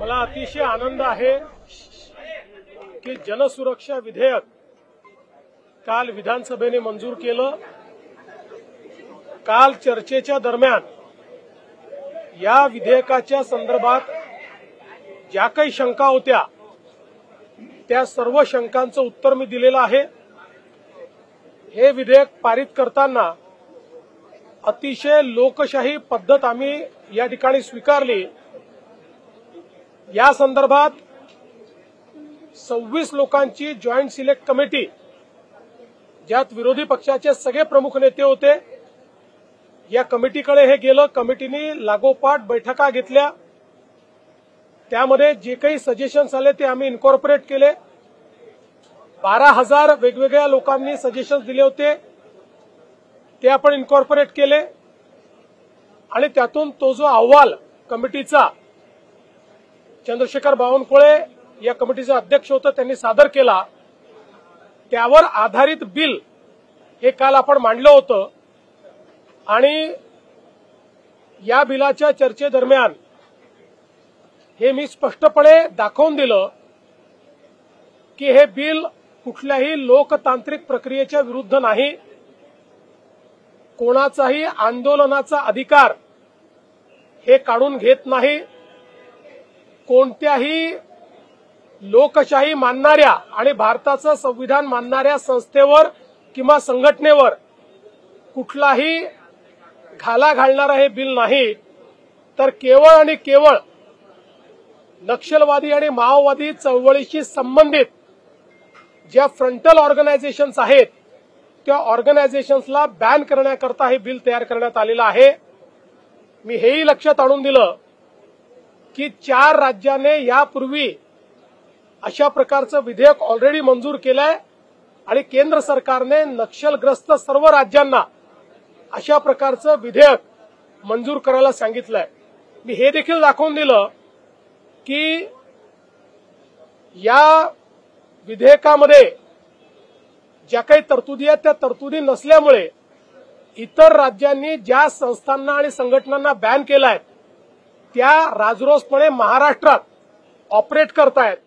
मला अतिशय आनंद आहे की जनसुरक्षा विधेयक काल विधानसभेने मंजूर केलं। काल चर्चेच्या दरम्यान या विधेयकाच्या संदर्भात ज्या काही शंका होत्या त्या सर्व शंकांचं उत्तर मी दिलेलं आहे। हे विधेयक पारित करताना अतिशय लोकशाही पद्धत आम्ही या ठिकाणी स्वीकारली। या संदर्भात 26 लोकांची जॉईंट सिलेक्ट कमिटी, ज्यात विरोधी पक्षाचे सगळे प्रमुख नेते होते, या कमिटीकडे हे गेलं। कमिटीने लागोपाठ बैठका घेतल्या, त्यामध्ये जे काही सजेशन्स आले ते आम्ही इन्कॉर्पोरेट केले। 12,000 वेगवेगळ्या लोकांनी सजेशन्स दिले होते, ते आपण इन्कॉर्पोरेट केले आणि त्यातून तो जो अहवाल कमिटीचा चंद्रशेखर बावनकुळे या कमिटीचे अध्यक्ष होते त्यांनी सादर केला, त्यावर आधारित बिल हे काल आपण मांडलं होतं। आणि या बिलाच्या चर्चेदरम्यान हे मी स्पष्टपणे दाखवून दिलं की हे बिल कुठल्याही लोकतांत्रिक प्रक्रियेच्या विरुद्ध नाही, कोणाचाही आंदोलनाचा अधिकार हे काढून घेत नाही, कोणत्याही लोकशाही मानणाऱ्या आणि भारताचं संविधान मानणाऱ्या संस्थेवर किंवा संघटनेवर कुठलाही घाला घालणारा हे बिल नाही, तर केवळ आणि केवळ नक्षलवादी आणि माओवादी चळवळीशी संबंधित ज्या फ्रंटल ऑर्गनायझेशन्स आहेत त्या ऑर्गनायझेशन्सला बॅन करण्याकरता हे बिल तयार करण्यात आलेलं आहे। मी हेही लक्षात आणून दिलं की 4 राज्यांनी यापूर्वी अशा प्रकारचं विधेयक ऑलरेडी मंजूर केलंय आणि केंद्र सरकारने नक्षलग्रस्त सर्व राज्यांना अशा प्रकारचं विधेयक मंजूर करायला सांगितलंय। मी हे देखील दाखवून दिलं की या विधेयकामध्ये ज्या काही तरतुदी आहेत त्या तरतुदी नसल्यामुळे इतर राज्यांनी ज्या संस्थांना आणि संघटनांना बॅन केलाय त्या राजरोसपणे महाराष्ट्रात ऑपरेट करतायत।